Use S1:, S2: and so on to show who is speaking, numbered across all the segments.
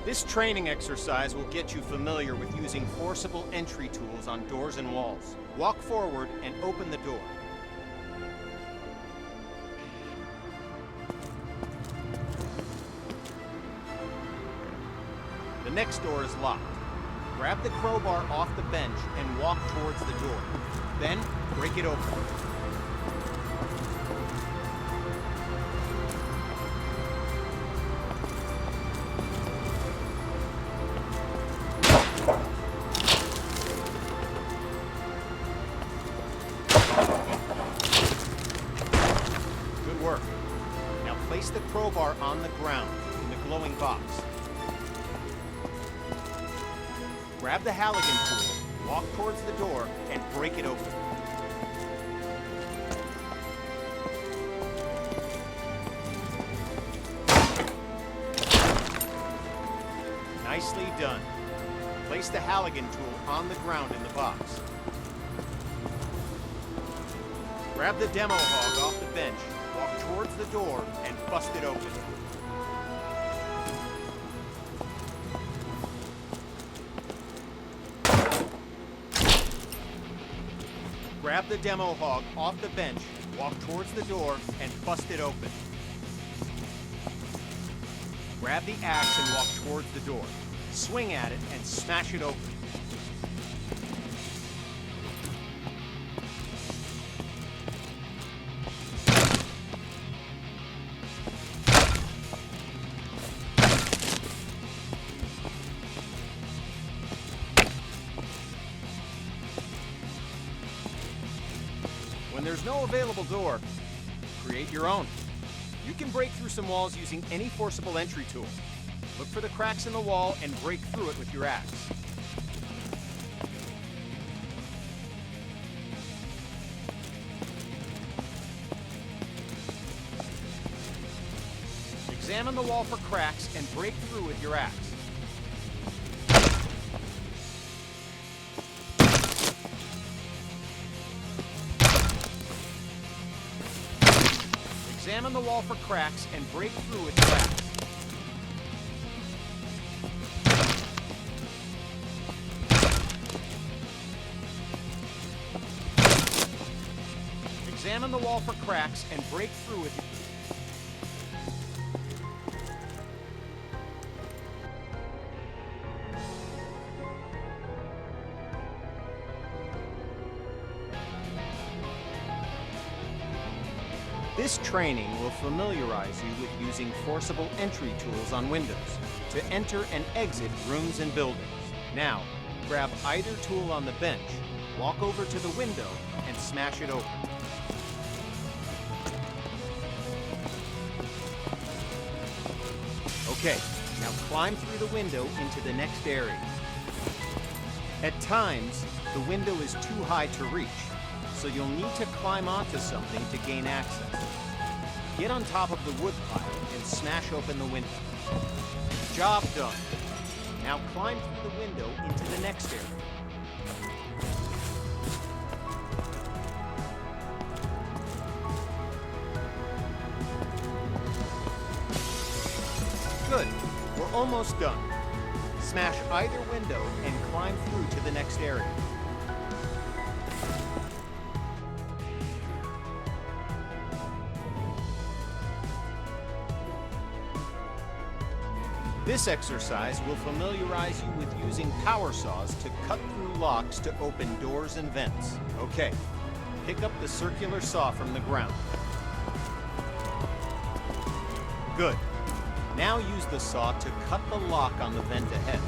S1: This training exercise will get you familiar with using forcible entry tools on doors and walls. Walk forward and open the door. The next door is locked. Grab the crowbar off the bench and walk towards the door. Then, break it open. Good work. Now place the crowbar on the ground in the glowing box. Grab the Halligan tool, walk towards the door, and break it open. Nicely done. Place the Halligan tool on the ground in the box. Grab the demo hog off the bench, walk towards the door, and bust it open. Grab the demo hog off the bench, walk towards the door, and bust it open. Grab the axe and walk towards the door. Swing at it and smash it open. When there's no available door, create your own. You can break through some walls using any forcible entry tool. Look for the cracks in the wall and break through it with your axe. Examine the wall for cracks and break through with your axe. Examine the wall for cracks and break through with your axe. Examine the wall for cracks and break through with your This training will familiarize you with using forcible entry tools on windows to enter and exit rooms and buildings. Now, grab either tool on the bench, walk over to the window, and smash it open. Okay, now climb through the window into the next area. At times, the window is too high to reach, so you'll need to climb onto something to gain access. Get on top of the wood pile and smash open the window. Job done. Now climb through the window into the next area. Good. We're almost done. Smash either window and climb through to the next area. This exercise will familiarize you with using power saws to cut through locks to open doors and vents. Okay, pick up the circular saw from the ground. Good. Now use the saw to cut the lock on the vent ahead.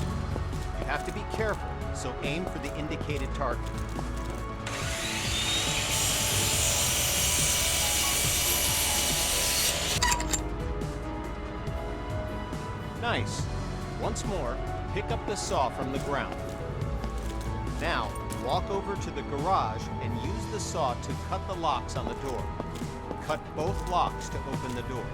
S1: You have to be careful, so aim for the indicated target. Nice. Once more, pick up the saw from the ground. Now, walk over to the garage and use the saw to cut the locks on the door. Cut both locks to open the door.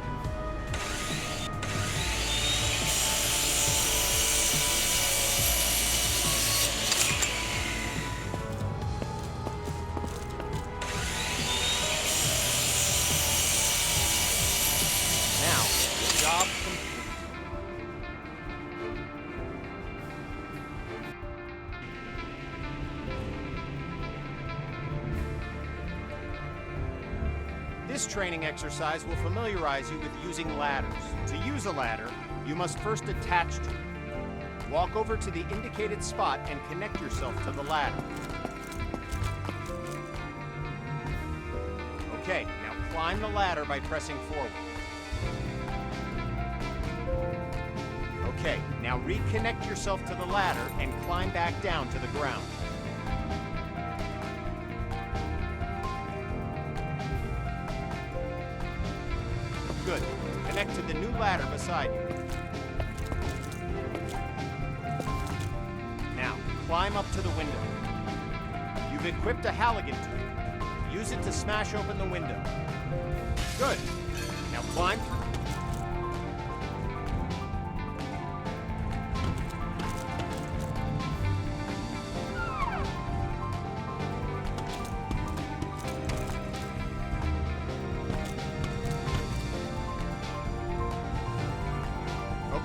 S1: This training exercise will familiarize you with using ladders. To use a ladder, you must first attach to it. Walk over to the indicated spot and connect yourself to the ladder. Okay, now climb the ladder by pressing forward. Okay, now reconnect yourself to the ladder and climb back down to the ground. Good. Connect to the new ladder beside you. Now, climb up to the window. You've equipped a Halligan tool. Use it to smash open the window. Good. Now climb through.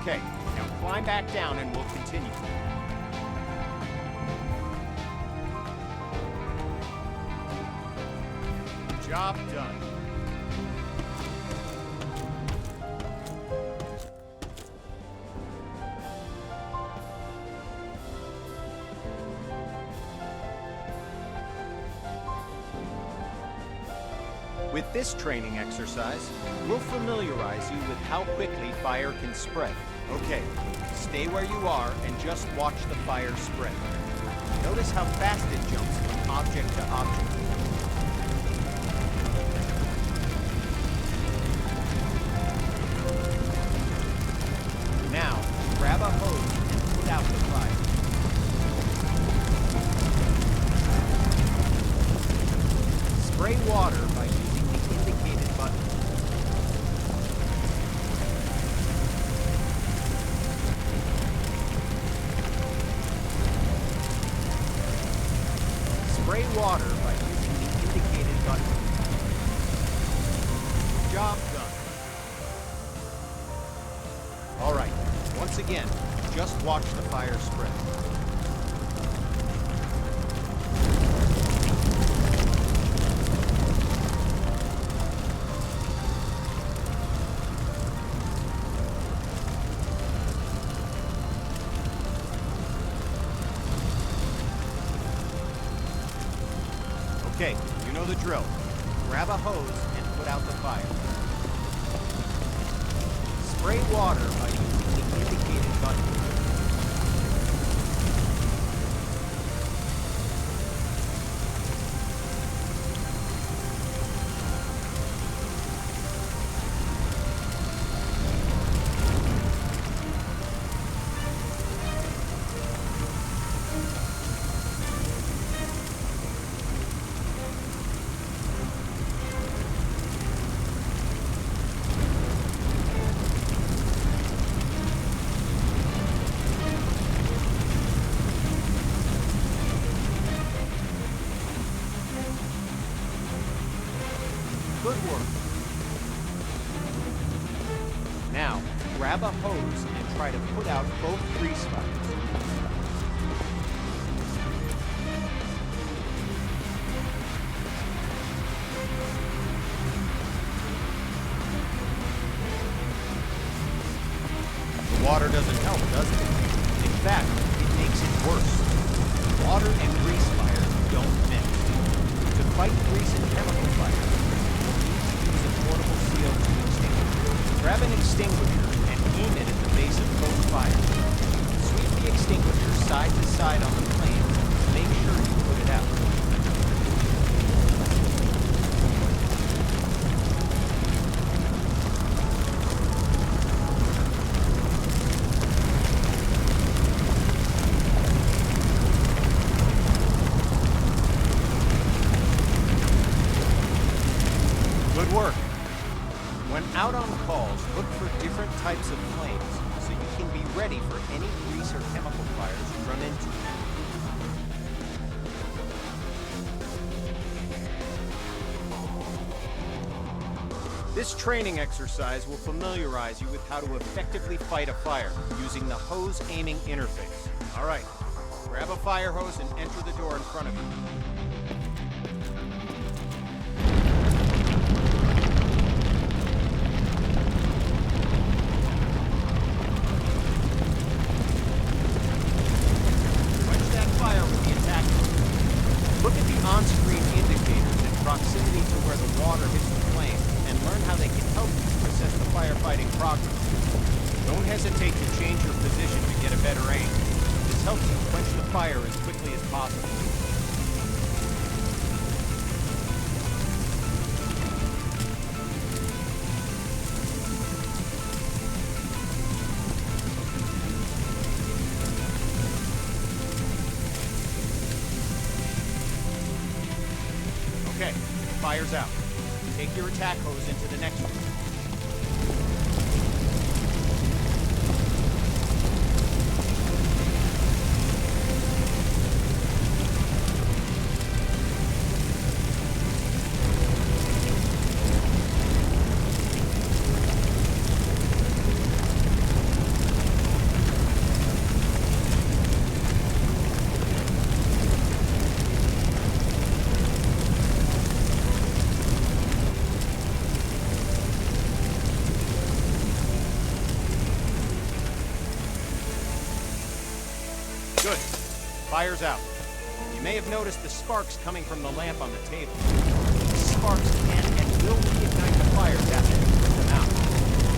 S1: Okay, now climb back down and we'll continue. Job done. With this training exercise, we'll familiarize you with how quickly fire can spread. Okay, stay where you are and just watch the fire spread. Notice how fast it jumps from object to object. Now, grab a hose and put out the fire. Spray water by using the indicated button. Spray water by using the indicated button. Job done. All right, once again, just watch the fire spread. Okay, you know the drill. Grab a hose and put out the fire. Spray water by using the indicated button. Good work. Now, grab a hose and try to put out both grease fires. The water doesn't help, does it? In fact, it makes it worse. Water and grease fires don't mix. To fight grease and chemical fires, use a portable CO2 extinguisher. Grab an extinguisher and aim it at the base of both fires. Sweep the extinguisher side to side on the flame to make sure you put it out. Good work. When out on calls, look for different types of flames so you can be ready for any grease or chemical fires you run into. This training exercise will familiarize you with how to effectively fight a fire using the hose aiming interface. All right, grab a fire hose and enter the door in front of you. water hits the flame and learn how they can help you assess the firefighting progress. Don't hesitate to change your position to get a better aim. This helps you quench the fire as quickly as possible. Okay, fire's out. Take your attack hose into the next room. Good. Fire's out. You may have noticed the sparks coming from the lamp on the table. These sparks can and will reignite the fires after you put them out.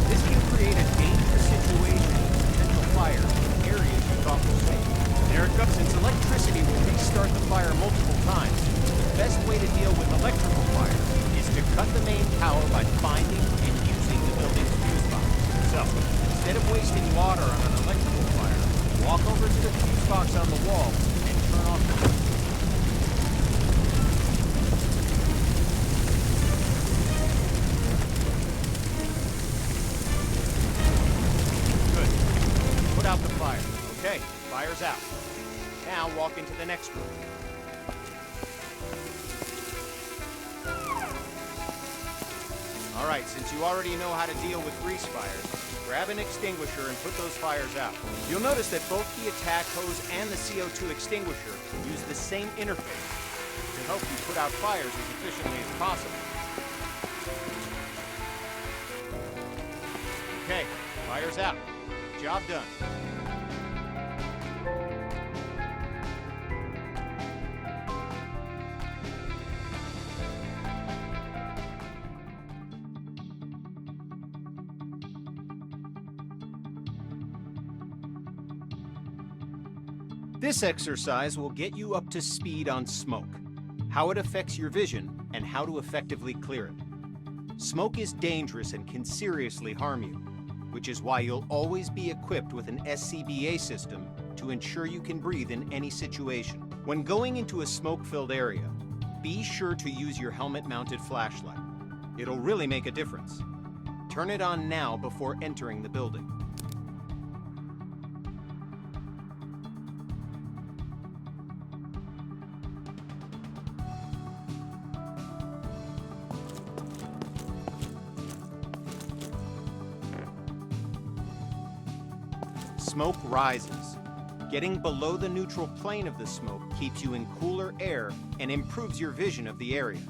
S1: This can create a dangerous situation with potential fires in areas you thought were safe. There it goes. Since electricity will restart the fire multiple times, the best way to deal with electrical fire is to cut the main power by finding and using the building's fuse box. So, instead of wasting water on an electrical fire, walk over to the fuse box on the wall and turn off the fuse. Good. Put out the fire. Okay, fire's out. Now walk into the next room. All right, since you already know how to deal with grease fires, grab an extinguisher and put those fires out. You'll notice that both the attack hose and the CO2 extinguisher use the same interface to help you put out fires as efficiently as possible. Okay, fire's out. Job done. This exercise will get you up to speed on smoke, how it affects your vision, and how to effectively clear it. Smoke is dangerous and can seriously harm you, which is why you'll always be equipped with an SCBA system to ensure you can breathe in any situation. When going into a smoke-filled area, be sure to use your helmet-mounted flashlight. It'll really make a difference. Turn it on now before entering the building. Smoke rises. Getting below the neutral plane of the smoke keeps you in cooler air and improves your vision of the area.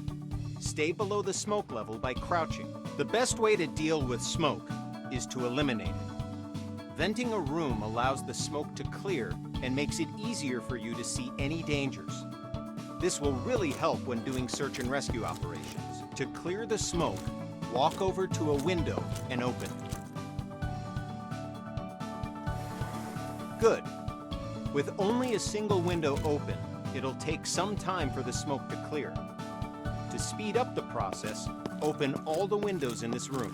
S1: Stay below the smoke level by crouching. The best way to deal with smoke is to eliminate it. Venting a room allows the smoke to clear and makes it easier for you to see any dangers. This will really help when doing search and rescue operations. To clear the smoke, walk over to a window and open it. Good. With only a single window open, it'll take some time for the smoke to clear. To speed up the process, open all the windows in this room.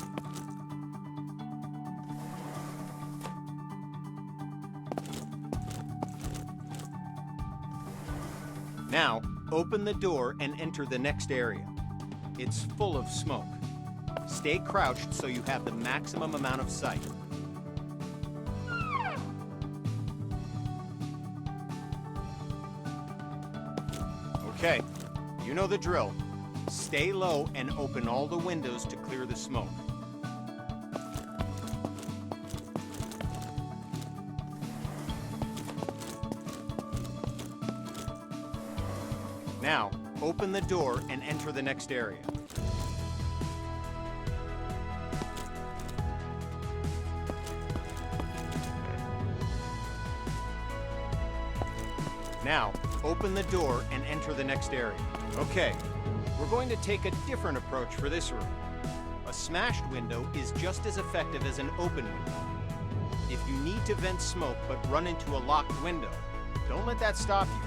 S1: Now, open the door and enter the next area. It's full of smoke. Stay crouched so you have the maximum amount of sight. Okay, you know the drill. Stay low and open all the windows to clear the smoke. Now, open the door and enter the next area. Now, open the door and enter the next area. Okay, We're going to take a different approach for this room. A smashed window is just as effective as an open window. If you need to vent smoke but run into a locked window, don't let that stop you.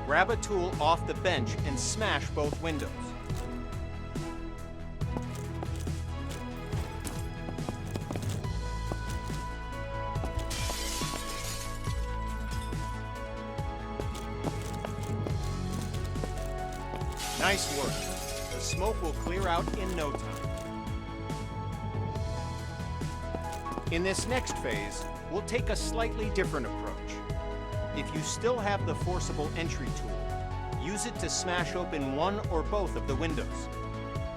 S1: Grab a tool off the bench and smash both windows. Nice work. The smoke will clear out in no time. In this next phase, we'll take a slightly different approach. If you still have the forcible entry tool, use it to smash open one or both of the windows.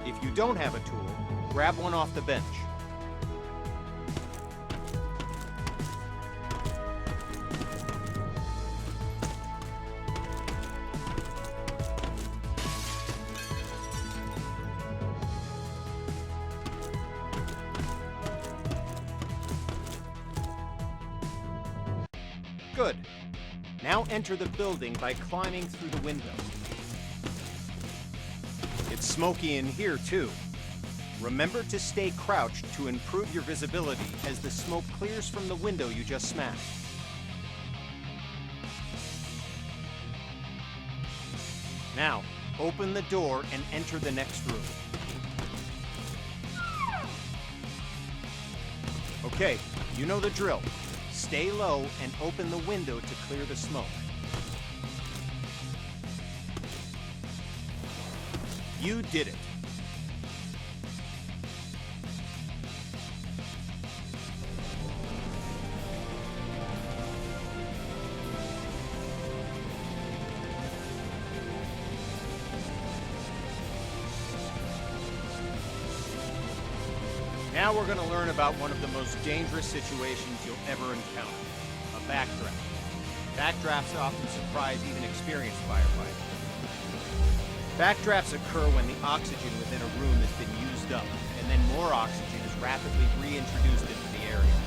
S1: If you don't have a tool, grab one off the bench. Good. Now enter the building by climbing through the window. It's smoky in here too. Remember to stay crouched to improve your visibility as the smoke clears from the window you just smashed. Now, open the door and enter the next room. Okay, you know the drill. Stay low and open the window to clear the smoke. You did it. Now we're going to learn about one of the most dangerous situations you'll ever encounter, a backdraft. Backdrafts often surprise even experienced firefighters. Backdrafts occur when the oxygen within a room has been used up, and then more oxygen is rapidly reintroduced into the area.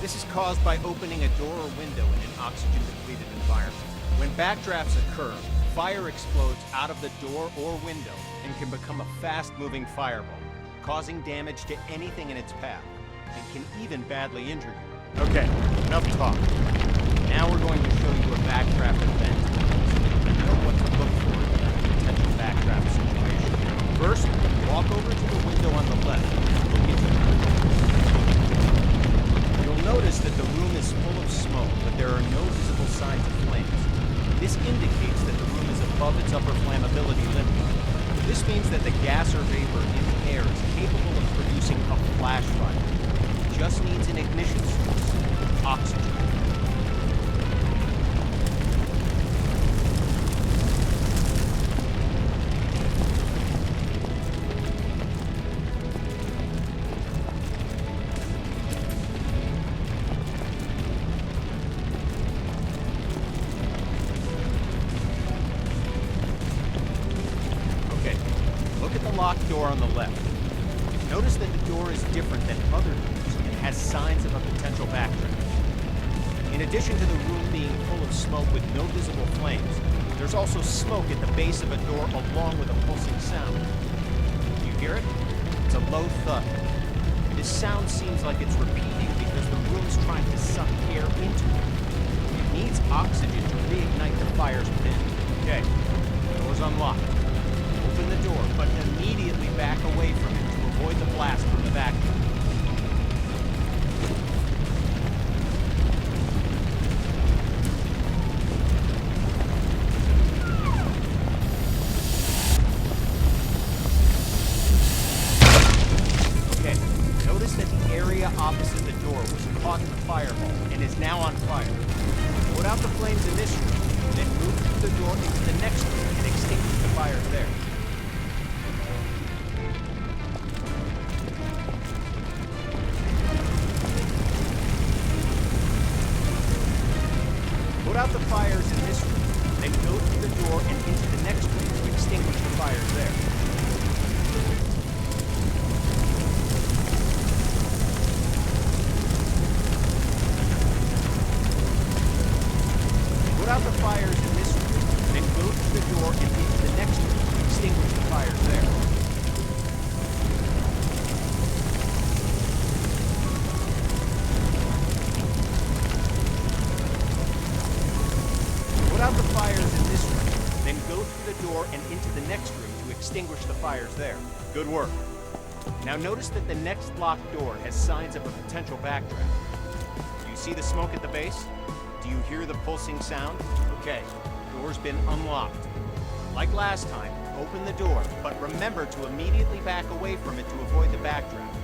S1: This is caused by opening a door or window in an oxygen-depleted environment. When backdrafts occur, fire explodes out of the door or window and can become a fast-moving fireball, causing damage to anything in its path, and can even badly injure you. Okay, enough talk. Now we're going to show you a backdraft event, so that you know what to look for in a potential backdraft situation. First, walk over to the window on the left and look into the room. You'll notice that the room is full of smoke, but there are no visible signs of flames. This indicates that the room is above its upper flammability limit. This means that the gas or vapor in the air is capable of producing a flash fire. It just needs an ignition source, oxygen. Locked door on the left. Notice that the door is different than other doors and has signs of a potential backdraft. In addition to the room being full of smoke with no visible flames, there's also smoke at the base of a door along with a pulsing sound. Do you hear it? It's a low thud. This sound seems like it's repeating because the room's trying to suck air into it. It needs oxygen to reignite the fires within. Okay, the door's unlocked. Open the door, but immediately back away from it to avoid the blast from the vacuum. Okay, notice that the area opposite the door was caught in the fireball and is now on fire. Put out the flames in this room, then move through the door into the next room and extinguish the fires there. Put out the fires in this room, then go through the door and into the next room to extinguish the fires there. Put out the fires in this room, then go through the door and into the next room to extinguish the fires there. Put out the fires in this room, then go through the door and into the next room to extinguish the fires there. Good work. Now notice that the next locked door has signs of a potential backdraft. Do you see the smoke at the base? Do you hear the pulsing sound? Okay, door's been unlocked. Like last time, open the door, but remember to immediately back away from it to avoid the backdraft.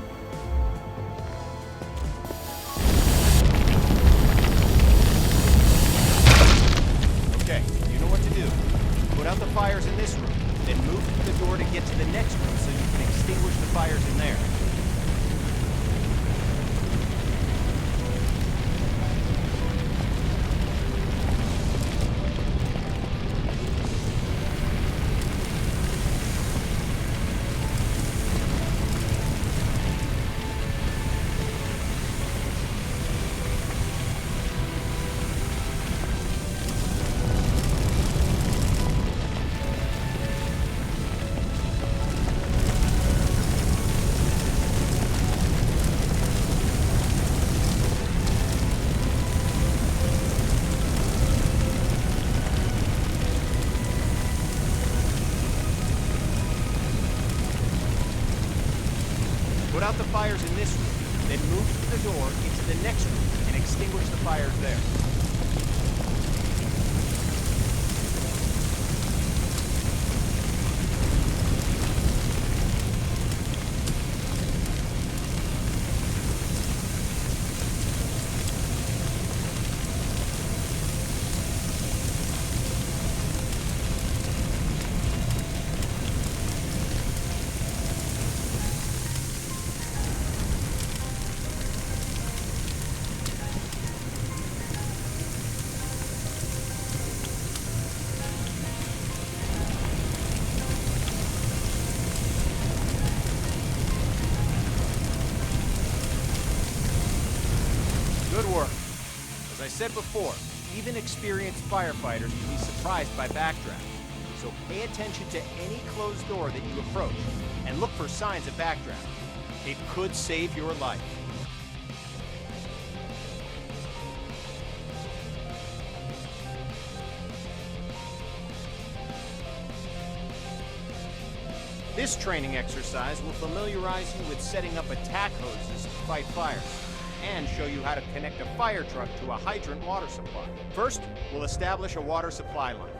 S1: Okay, you know what to do. Put out the fires in this room, then move through the door to get to the next room so you can extinguish the fires in there. Put out the fires in this room, then move through the door into the next room and extinguish the fires there. Good work. As I said before, even experienced firefighters can be surprised by backdraft. So pay attention to any closed door that you approach and look for signs of backdraft. It could save your life. This training exercise will familiarize you with setting up attack hoses to fight fires, and show you how to connect a fire truck to a hydrant water supply. First, we'll establish a water supply line.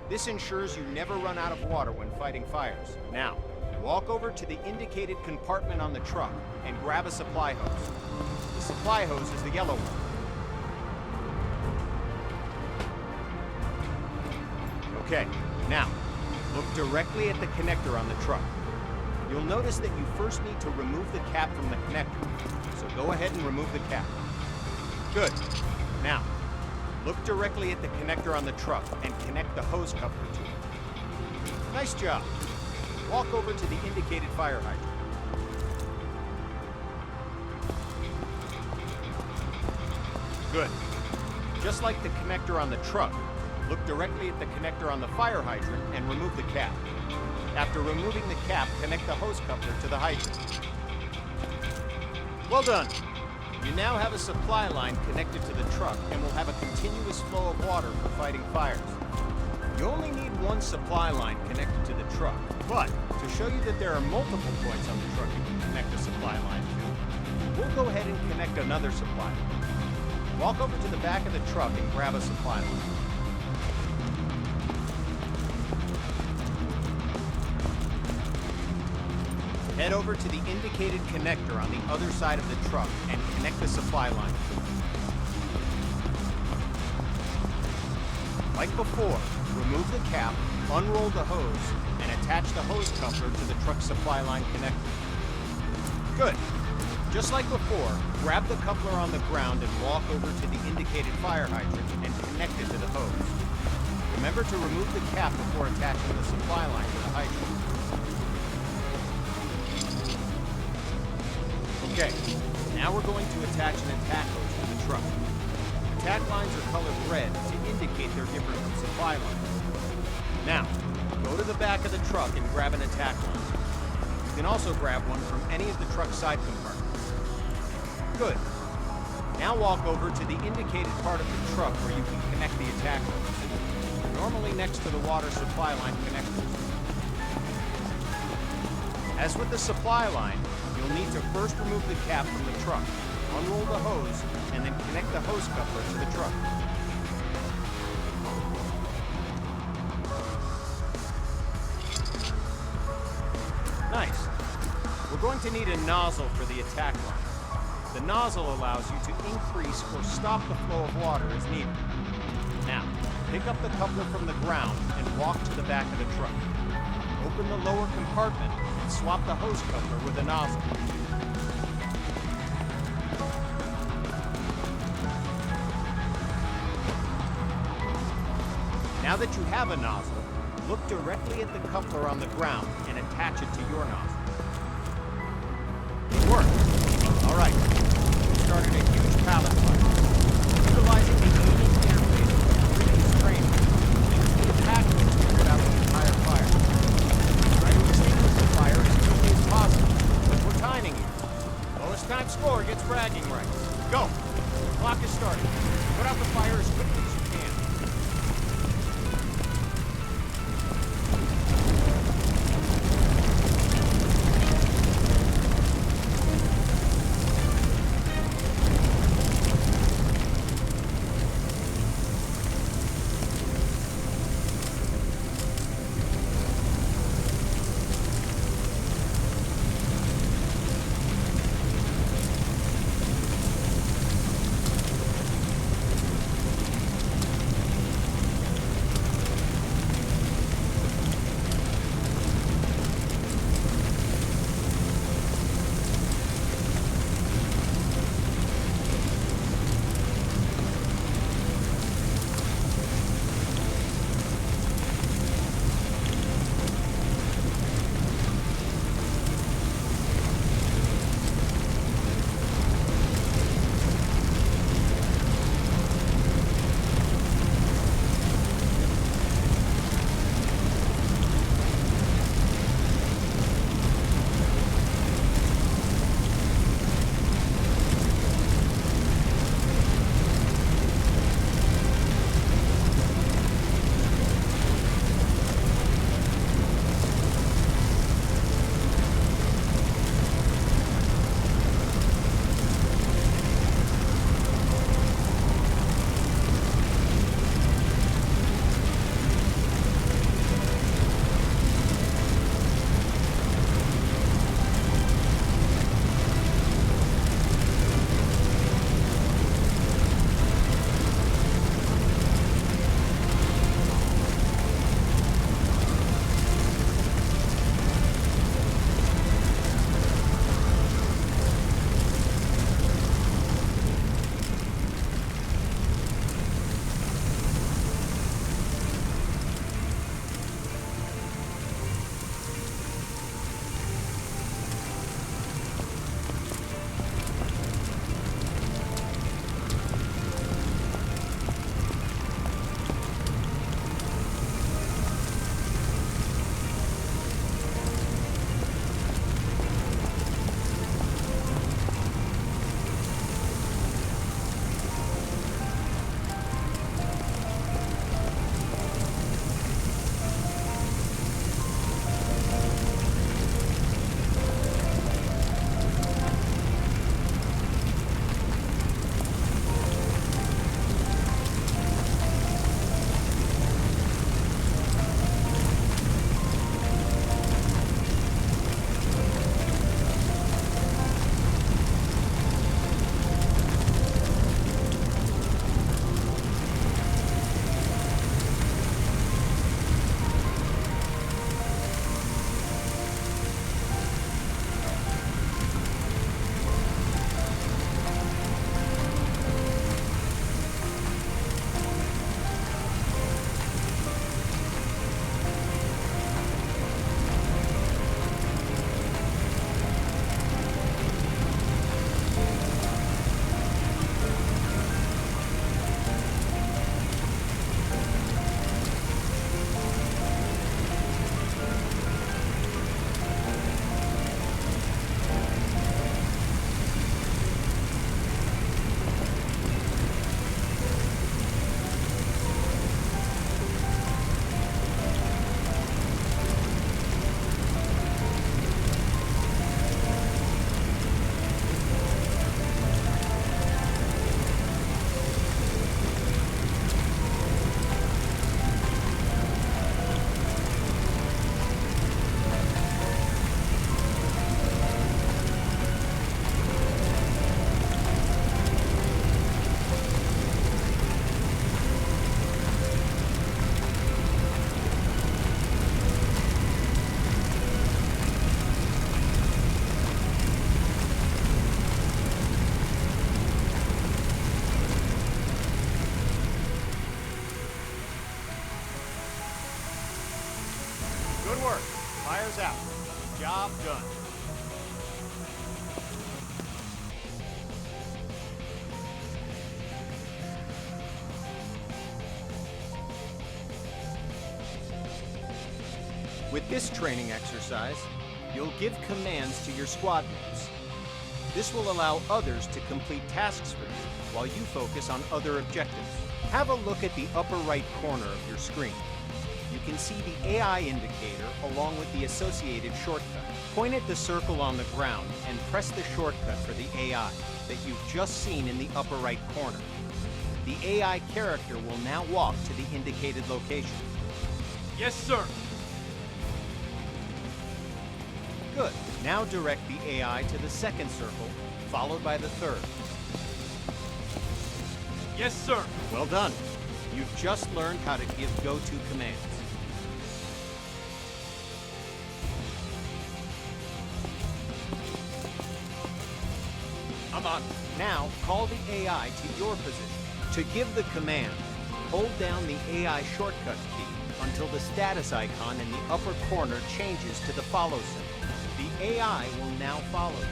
S1: This ensures you never run out of water when fighting fires. Now, walk over to the indicated compartment on the truck and grab a supply hose. The supply hose is the yellow one. Okay, now, look directly at the connector on the truck. You'll notice that you first need to remove the cap from the connector. So go ahead and remove the cap. Good. Now, look directly at the connector on the truck and connect the hose coupler to it. Nice job. Walk over to the indicated fire hydrant. Good. Just like the connector on the truck, look directly at the connector on the fire hydrant and remove the cap. After removing the cap, connect the hose coupler to the hydrant. Well done. You now have a supply line connected to the truck and will have a continuous flow of water for fighting fires. You only need one supply line connected to the truck, but to show you that there are multiple points on the truck you can connect a supply line to, we'll go ahead and connect another supply line. Walk over to the back of the truck and grab a supply line. Head over to the indicated connector on the other side of the truck and connect the supply line. Like before, remove the cap, unroll the hose, and attach the hose coupler to the truck supply line connector. Good. Just like before, grab the coupler on the ground and walk over to the indicated fire hydrant and connect it to the hose. Remember to remove the cap before attaching the supply line to the hydrant. Okay, now we're going to attach an attack hose to the truck. Attack lines are colored red to indicate they're different from supply lines. Now, go to to the back of the truck and grab an attack line. You can also grab one from any of the truck's side compartments. Good. Now walk over to the indicated part of the truck where you can connect the attack line, normally next to the water supply line connectors. As with the supply line, you'll need to first remove the cap from the truck, unroll the hose, and then connect the hose coupler to the truck. Nice. We're going to need a nozzle for the attack line. The nozzle allows you to increase or stop the flow of water as needed. Now, pick up the coupler from the ground and walk to the back of the truck. Open the lower compartment and swap the hose coupler with the nozzle. Now that you have a nozzle, look directly at the coupler on the ground and attach it to your nozzle. It worked. All right. We started a huge pallet fire. Utilizing the aiming interface of previous training, use the attack list to put out the entire fire. Try to extinguish the fire as quickly as possible, but we're timing you. Lowest time score gets bragging rights. Go! The clock is starting. Put out the fire as quickly as you can. fires out. Job done. With this training exercise, you'll give commands to your squad mates. This will allow others to complete tasks for you while you focus on other objectives. Have a look at the upper right corner of your screen. You can see the AI indicator along with the associated shortcut. Point at the circle on the ground and press the shortcut for the AI that you've just seen in the upper right corner. The AI character will now walk to the indicated location.
S2: Yes, sir.
S1: Good. Now direct the AI to the second circle, followed by the third.
S2: Yes, sir.
S1: Well done. You've just learned how to give go-to commands.
S2: I'm on.
S1: Now, call the AI to your position. To give the command, hold down the AI shortcut key until the status icon in the upper corner changes to the follow symbol. The AI will now follow you.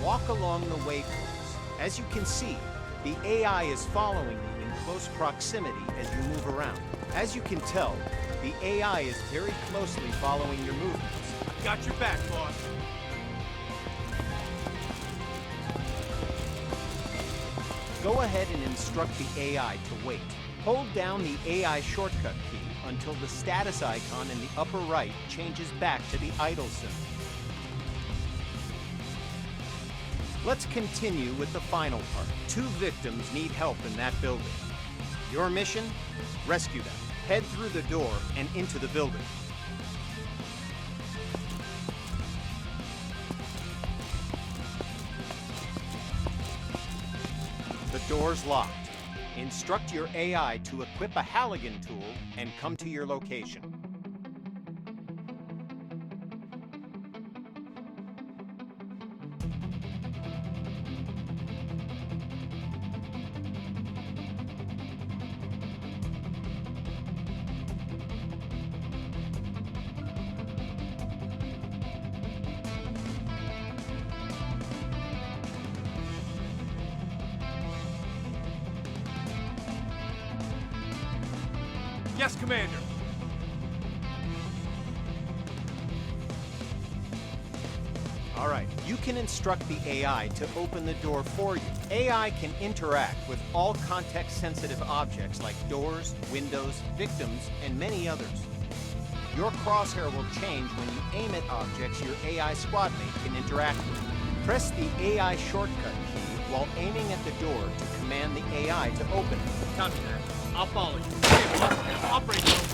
S1: Walk along the waypoints. As you can see, the AI is following you in close proximity as you move around. As you can tell, the AI is very closely following your movements.
S2: I've got your back, boss.
S1: Go ahead and instruct the AI to wait. Hold down the AI shortcut key until the status icon in the upper right changes back to the idle symbol. Let's continue with the final part. 2 victims need help in that building. Your mission? Rescue them. Head through the door and into the building. The door's locked. Instruct your AI to equip a Halligan tool and come to your location.
S2: Yes, Commander.
S1: All right, you can instruct the AI to open the door for you. AI can interact with all context-sensitive objects like doors, windows, victims, and many others. Your crosshair will change when you aim at objects your AI squad mate can interact with. Press the AI shortcut key while aiming at the door to command the AI to open it.
S2: Copy that. I'll follow you. Okay, boss. Operate mode.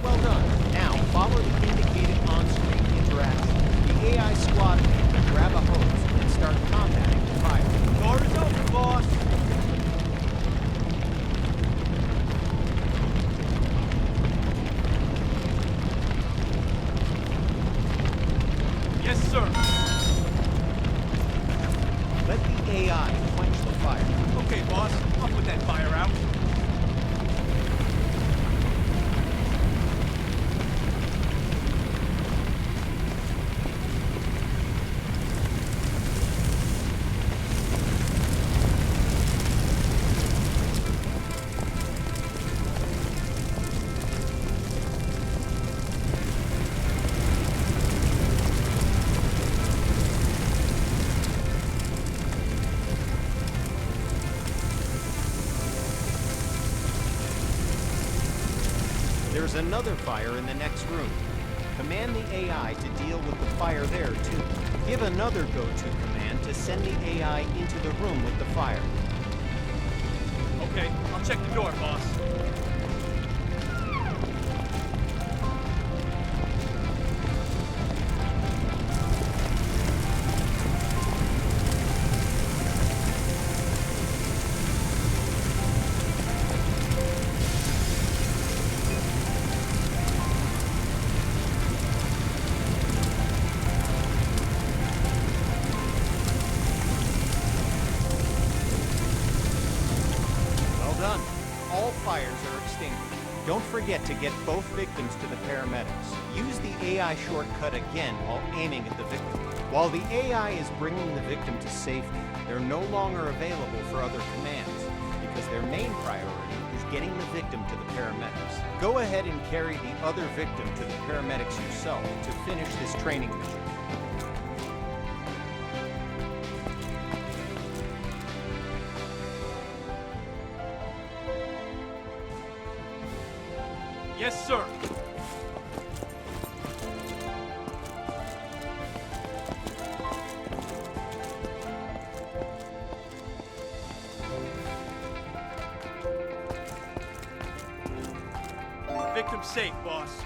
S1: Well done. Now, follow the indicated on-screen interaction. The AI squad mate will grab a hose and start combating the fire.
S2: Door is open, boss. Yes, sir.
S1: Let the AI quench the fire.
S2: Okay, boss. I'll put that fire out.
S1: There's another fire in the next room. Command the AI to deal with the fire there, too. Give another go-to command to send the AI into the room with the fire.
S2: Okay, I'll check the door, boss.
S1: Well done. All fires are extinguished. Don't forget to get both victims to the paramedics. Use the AI shortcut again while aiming at the victim. While the AI is bringing the victim to safety, they're no longer available for other commands because their main priority is getting the victim to the paramedics. Go ahead and carry the other victim to the paramedics yourself to finish this training mission.
S2: Yes, sir. Victim safe, boss.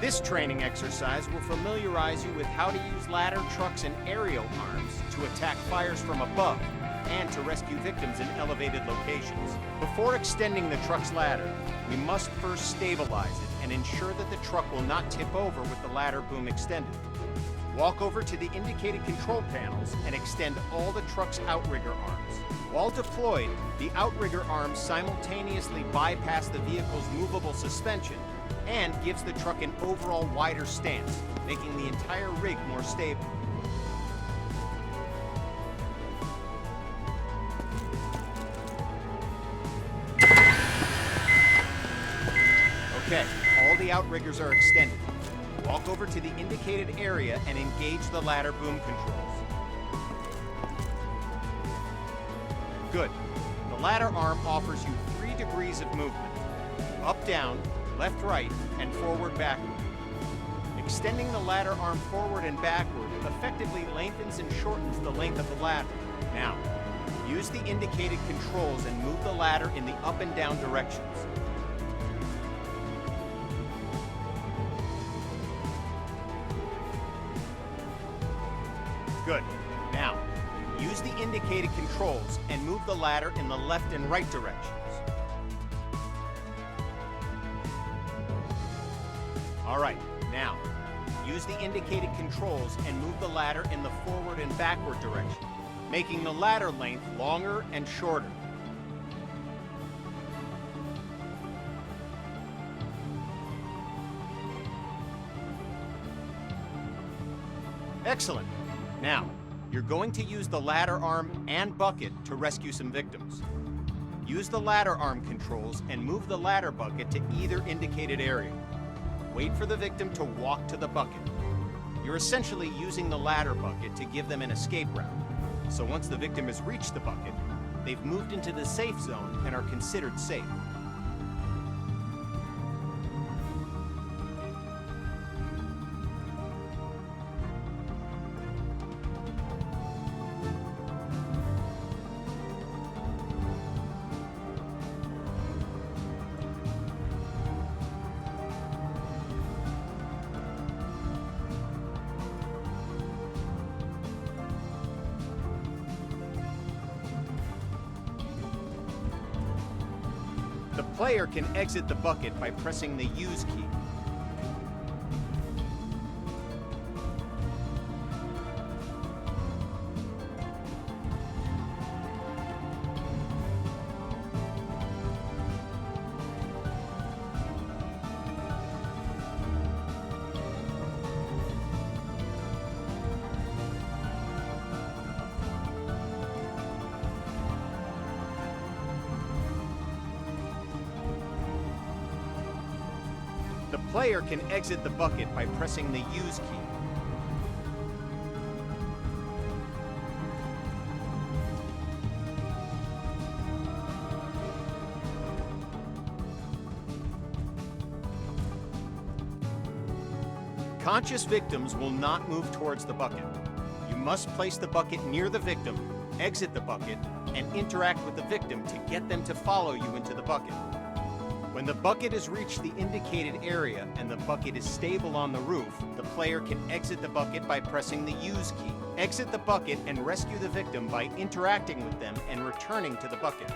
S1: This training exercise will familiarize you with how to use ladder trucks and aerial arms to attack fires from above and to rescue victims in elevated locations. Before extending the truck's ladder, we must first stabilize it and ensure that the truck will not tip over with the ladder boom extended. Walk over to the indicated control panels and extend all the truck's outrigger arms. While deployed, the outrigger arms simultaneously bypass the vehicle's movable suspension and gives the truck an overall wider stance, making the entire rig more stable. Okay, all the outriggers are extended. Walk over to the indicated area and engage the ladder boom controls. Good. The ladder arm offers you 3 degrees of movement: up, down, left, right, and forward, backward. Extending the ladder arm forward and backward effectively lengthens and shortens the length of the ladder. Now, use the indicated controls and move the ladder in the up and down directions. Good. Now, use the indicated controls and move the ladder in the left and right directions. All right, now, use the indicated controls and move the ladder in the forward and backward direction, making the ladder length longer and shorter. Excellent. Now, you're going to use the ladder arm and bucket to rescue some victims. Use the ladder arm controls and move the ladder bucket to either indicated area. Wait for the victim to walk to the bucket. You're essentially using the ladder bucket to give them an escape route. So once the victim has reached the bucket, they've moved into the safe zone and are considered safe. The player can exit the bucket by pressing the Use key. The player can exit the bucket by pressing the Use key. Conscious victims will not move towards the bucket. You must place the bucket near the victim, exit the bucket, and interact with the victim to get them to follow you into the bucket. When the bucket has reached the indicated area and the bucket is stable on the roof, the player can exit the bucket by pressing the Use key. Exit the bucket and rescue the victim by interacting with them and returning to the bucket.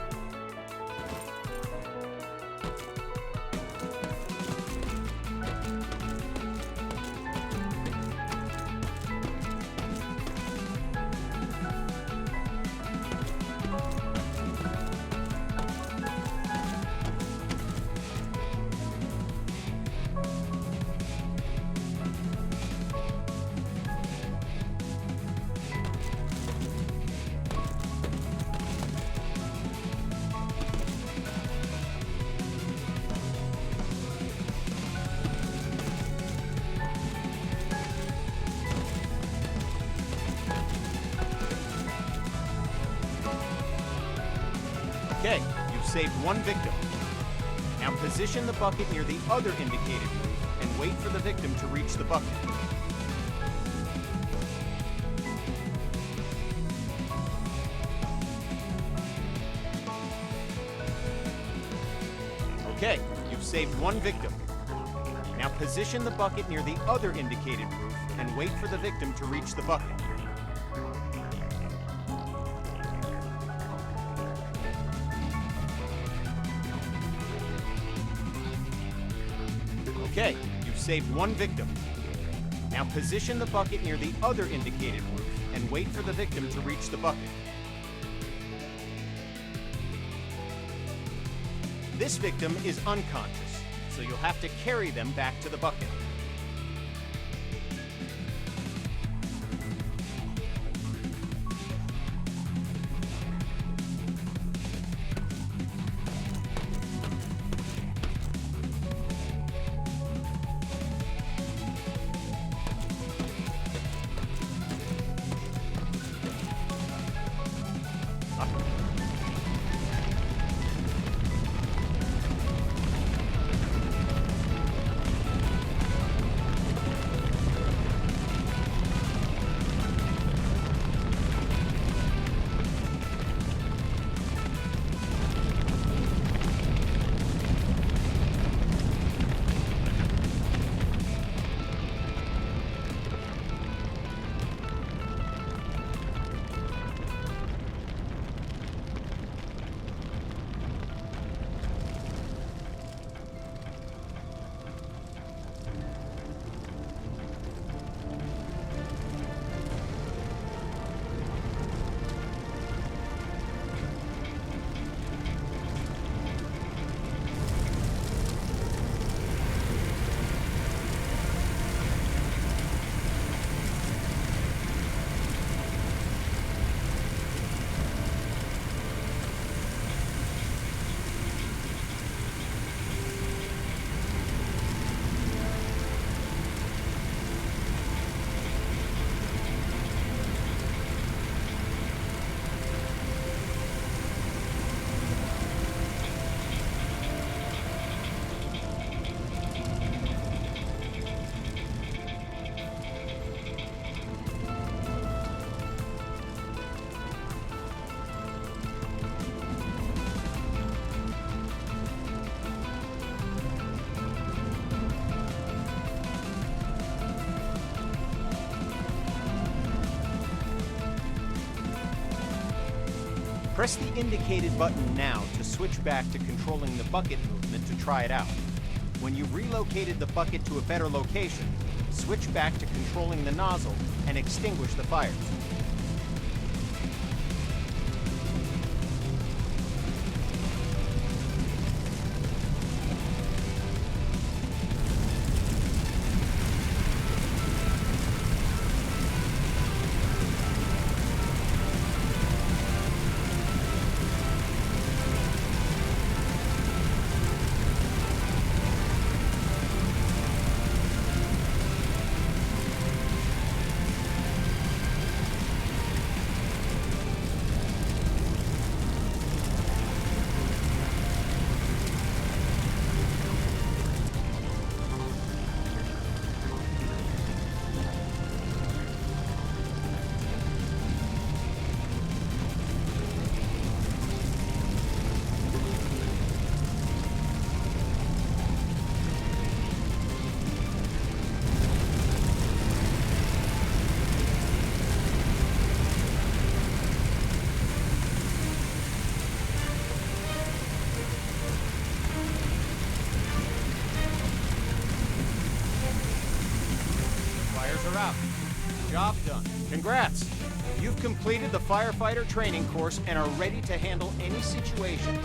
S1: Okay, you've saved one victim. Now position the bucket near the other indicated roof and wait for the victim to reach the bucket. Okay, you've saved one victim. Now position the bucket near the other indicated roof and wait for the victim to reach the bucket. Okay, you've saved one victim. Now position the bucket near the other indicated roof and wait for the victim to reach the bucket. This victim is unconscious, so you'll have to carry them back to the bucket. Press the indicated button now to switch back to controlling the bucket movement to try it out. When you've relocated the bucket to a better location, switch back to controlling the nozzle and extinguish the fires. are out. Job done. Congrats! You've completed the firefighter training course and are ready to handle any situation.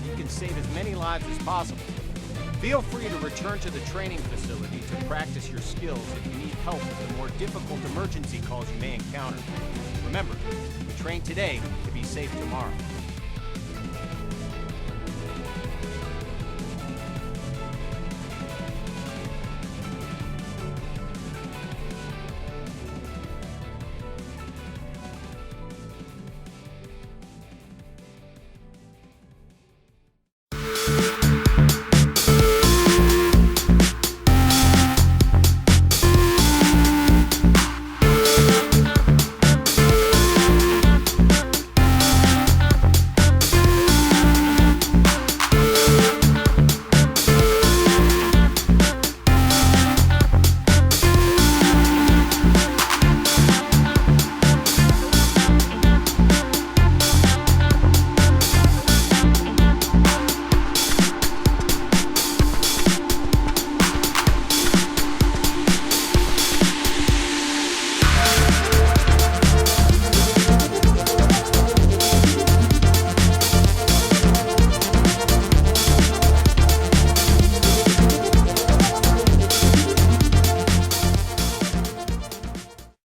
S1: You can save as many lives as possible. Feel free to return to the training facility to practice your skills if you need help with the more difficult emergency calls you may encounter. Remember, train today to be safe tomorrow.